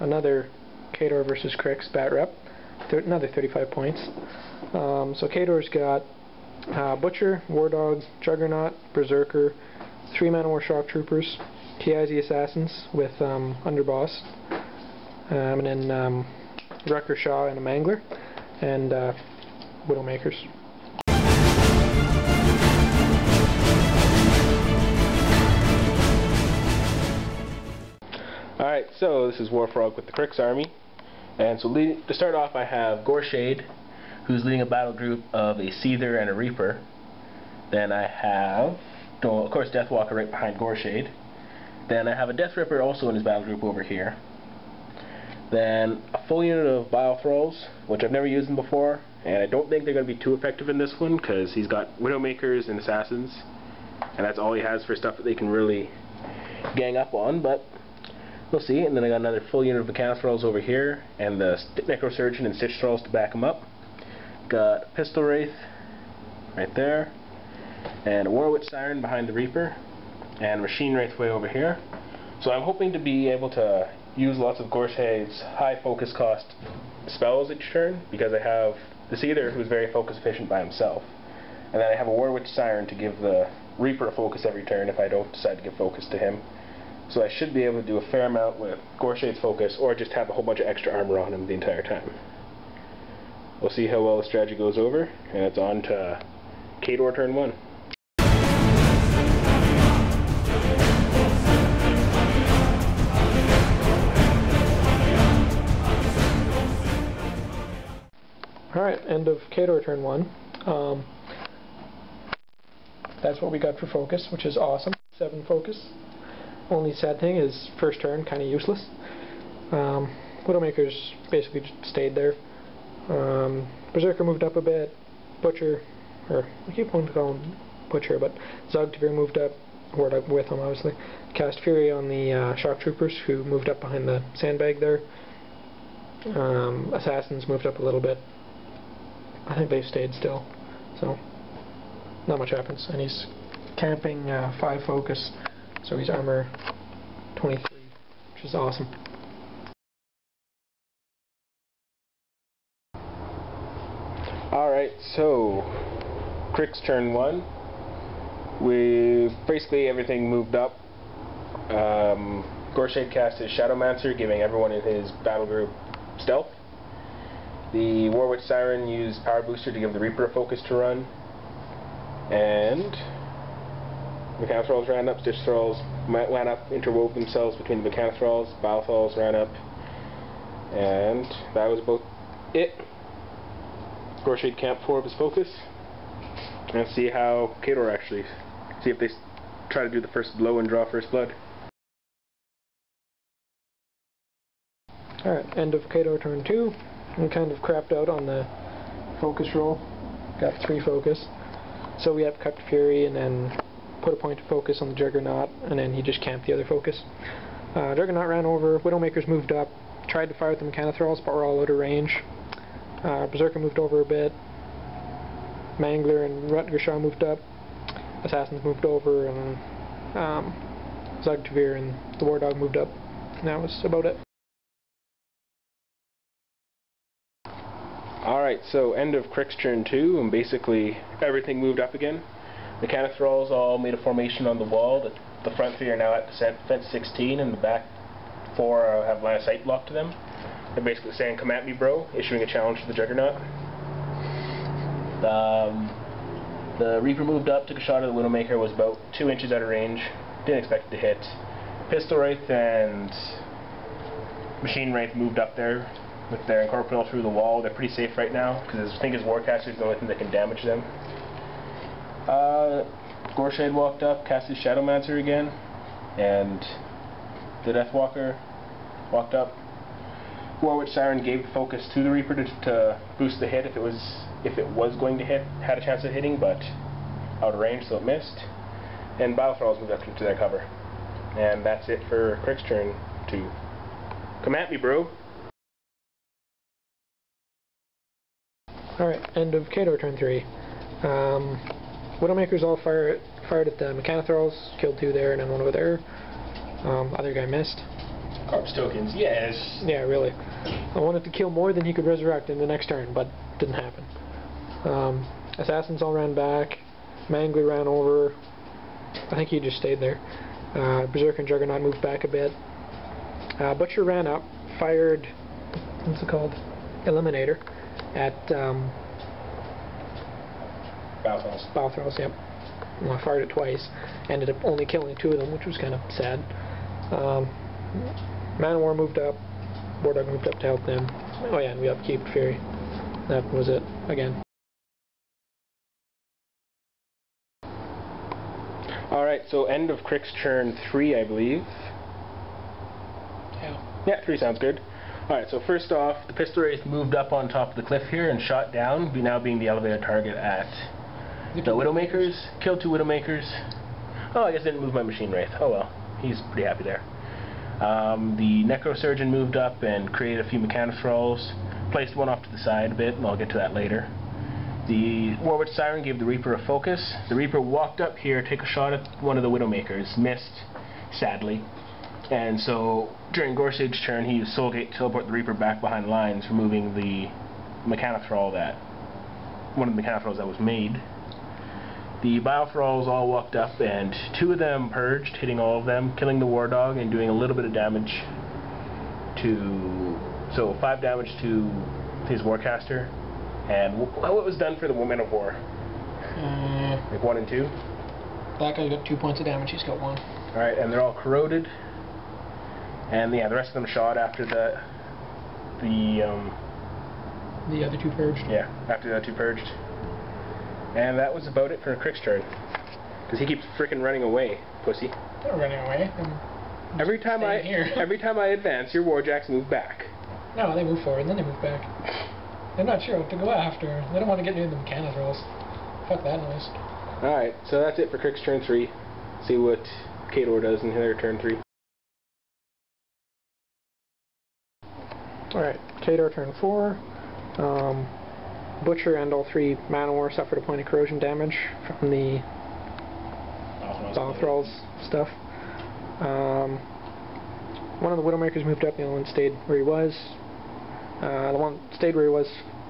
another Khador versus Cryx Batrep, another 35 points. So Khador's got Butcher, War Dog, Juggernaut, Berserker, 3 Man-O-War Shock Troopers, TI's the Assassins with Underboss, and then Rucker Shaw and a Mangler, and Widowmakers. Alright, so this is Warfrog with the Cryx army, and so to start off I have Gorshade, who's leading a battle group of a Seether and a Reaper. Then I have, of course, Deathwalker right behind Gorshade. Then I have a Death Ripper also in his battle group over here. Then a full unit of Bile Thralls, which I've never used them before, and I don't think they're going to be too effective in this one because he's got Widowmakers and Assassins, and that's all he has for stuff that they can really gang up on, but we'll see. And then I got another full unit of Mechanic Thralls over here, and the Necrosurgeon and Stitch Thralls to back him up. Got a Pistol Wraith right there, and a War Witch Siren behind the Reaper, and a Machine Wraith way over here. So I'm hoping to be able to use lots of Gorshade's high focus cost spells each turn, because I have the Seether, who's very focus efficient by himself, and then I have a War Witch Siren to give the Reaper a focus every turn if I don't decide to give focus to him. So I should be able to do a fair amount with Gorshade's focus, or just have a whole bunch of extra armor on him the entire time. We'll see how well the strategy goes over, and it's on to Khador turn 1. Alright, end of Khador turn 1. That's what we got for focus, which is awesome. 7 focus. Only sad thing is first turn, kind of useless. Widowmakers basically just stayed there. Berserker moved up a bit. Butcher, or I keep wanting to call him Butcher, but Zogtavir moved up. War Dog with him, obviously. Cast Fury on the Shock Troopers, who moved up behind the sandbag there. Assassins moved up a little bit. I think they've stayed still, so not much happens. And he's camping 5 focus, so he's armor 23, which is awesome. Alright, so Cryx turn 1. Basically everything moved up. Gorshade cast his Shadowmancer, giving everyone in his battle group stealth. The War Witch Siren used Power Booster to give the Reaper a focus to run. And Mechanic Thralls ran up, Stitch Thralls ran up, interwove themselves between the Mechanic Thralls, Bile Thralls ran up, and that was about it. Gorshade camped 4 of his focus, and see how Khador actually, see if they try to do the first blow and draw first blood. Alright, end of Khador turn 2. We kind of crapped out on the focus roll. Got 3 focus. So we upcut Fury and then put a point of focus on the Juggernaut, and then he just camped the other focus. Juggernaut ran over, Widowmakers moved up, tried to fire at the Mechanic Thralls, but were all out of range. Berserker moved over a bit. Mangler and Rutger Shaw moved up. Assassins moved over, and Zogtavir and the War Dog moved up. And that was about it. Alright, so end of Cryx turn 2, and basically everything moved up again. The Mechanic Thralls all made a formation on the wall. The front 3 are now at defense 16, and the back 4 have line of sight blocked to them. They're basically saying, "Come at me, bro," issuing a challenge to the Juggernaut. The Reaper moved up, took a shot at the Widowmaker, was about 2 inches out of range. Didn't expect it to hit. Pistol Wraith and Machine Wraith moved up there with their Incorporeal through the wall. They're pretty safe right now, because I think his Warcaster is the only thing that can damage them. Gorshade walked up, cast his Shadowmancer again, and the Deathwalker walked up. War Witch Siren gave focus to the Reaper to boost the hit if it was going to hit. Had a chance of hitting, but out of range, so it missed. And Bile Thralls moved up to their cover. And that's it for Cryx turn 2. Come at me, bro. Alright, end of Khador turn 3. Widowmakers all fired at the Mechanic Thralls, killed 2 there and then 1 over there. Other guy missed. Corpse tokens, yes. Yeah, really. I wanted to kill more than he could resurrect in the next turn, but didn't happen. Assassins all ran back. Mangler ran over. I think he just stayed there. Berserker and Juggernaut moved back a bit. Butcher ran up, fired, what's it called? Eliminator at Balthralls, yep. Well, I fired it twice. Ended up only killing 2 of them, which was kind of sad. Man of War moved up. War Dog moved up to help them. Oh yeah, and we upkeeped Fury. That was it, again. Alright, so end of Cryx turn 3, I believe. Yeah, 3 sounds good. Alright, so first off, the Pistol Wraith moved up on top of the cliff here and shot down, now being the elevated target at the Widowmakers. Killed 2 Widowmakers. Oh, I guess I didn't move my Machine Wraith. Oh well, he's pretty happy there. The Necrosurgeon moved up and created a few Mechanothralls. Placed one off to the side a bit, and I'll get to that later. The Warwitch Siren gave the Reaper a focus. The Reaper walked up here, take a shot at one of the Widowmakers, missed, sadly. And so, during Gorshade's turn, he used Soulgate to teleport the Reaper back behind the lines, removing the Mechanothrall one of the Mechanothralls that was made. The Biothralls all walked up, and 2 of them purged, hitting all of them, killing the War Dog and doing a little bit of damage to... So, 5 damage to his Warcaster. And what was done for the Men of War? Like 1 and 2? That guy's got 2 points of damage, he's got 1. Alright, and they're all corroded. And yeah, the rest of them shot after the other 2 purged? Yeah, after the other 2 purged. And that was about it for Cryx's turn. Because he keeps frickin' running away, pussy. They're running away. Every time I advance, your Warjacks move back. No, they move forward, and then they move back. They're not sure what to go after. They don't want to get near the Mechanothralls. Fuck that noise. Alright, so that's it for Cryx's turn 3. See what Khador does in their turn 3. Alright, Khador turn 4. Butcher and all 3 Man of War suffered a point of corrosion damage from the Balthralls stuff. One of the Widowmakers moved up, the other one stayed where he was. The one stayed where he was,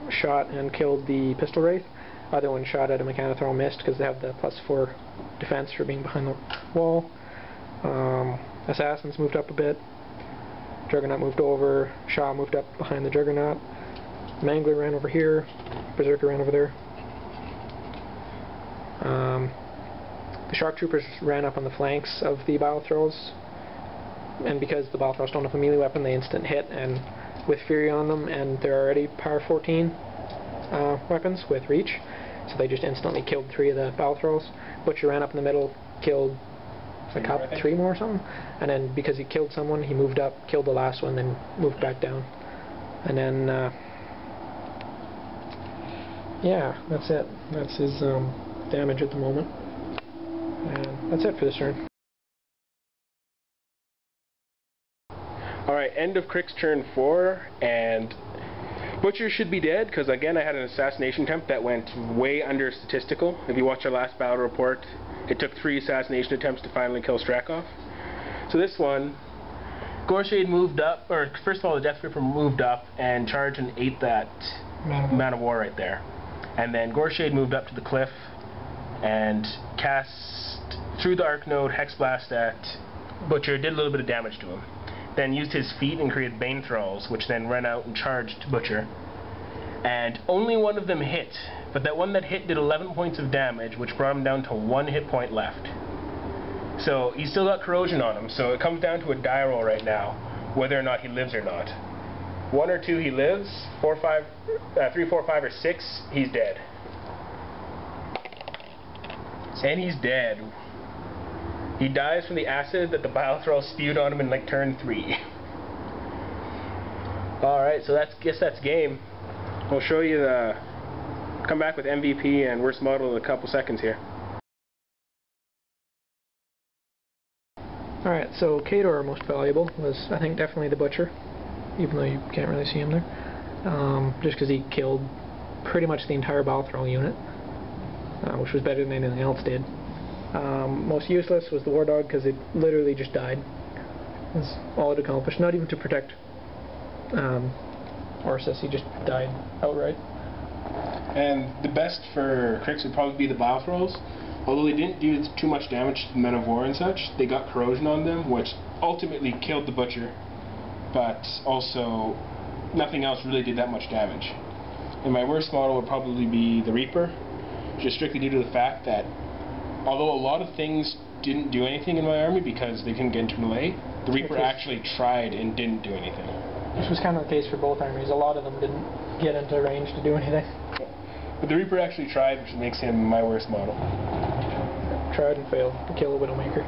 shot and killed the Pistol Wraith. Other one shot at a Mechanothrall, missed because they have the +4 defense for being behind the wall. Assassins moved up a bit. Juggernaut moved over. Shaw moved up behind the Juggernaut. Mangler ran over here. Berserker ran over there. The Shark Troopers ran up on the flanks of the Biothralls, and because the Biothralls don't have a melee weapon, they instant hit, and with Fury on them, and they're already power 14 weapons with reach, so they just instantly killed 3 of the Biothralls. Butcher ran up in the middle, killed like 3 more or something, and then because he killed someone, he moved up, killed the last one, then moved back down. And then yeah, that's it. That's his damage at the moment. And that's it for this turn. Alright, end of Cryx's turn 4, and Butcher should be dead, because again I had an assassination attempt that went way under statistical. If you watch our last battle report, it took 3 assassination attempts to finally kill Strakov. So this one, Gorshade moved up, or first of all the Death Gripper moved up and charged and ate that Man of War right there. And then Gorshade moved up to the cliff and cast through the Arc Node Hex Blast at Butcher, did a little bit of damage to him. Then used his feet and created Bane Thralls, which then ran out and charged Butcher. And only one of them hit, but that one that hit did 11 points of damage, which brought him down to 1 hit point left. So he's still got corrosion on him, so it comes down to a die roll right now, whether or not he lives or not. 1 or 2 he lives, 3, 4, 5, or 6 he's dead. And he's dead. He dies from the acid that the Biothrall spewed on him in like turn 3. Alright, so guess that's game. We'll show you come back with MVP and worst model in a couple seconds here. Alright, so Khador, most valuable, was I think definitely the Butcher, even though you can't really see him there. Just because he killed pretty much the entire Biothrall unit, which was better than anything else did. Most useless was the War Dog because it literally just died. That's all it accomplished. Not even to protect Orsis, he just died outright. And the best for Cryx would probably be the Bile Throws. Although they didn't do too much damage to the Men of War and such, they got corrosion on them, which ultimately killed the Butcher. But also, nothing else really did that much damage. And my worst model would probably be the Reaper, just strictly due to the fact that although a lot of things didn't do anything in my army because they couldn't get into melee, the Reaper actually tried and didn't do anything. This was kind of the case for both armies. A lot of them didn't get into range to do anything. But the Reaper actually tried, which makes him my worst model. Tried and failed to kill a Widowmaker.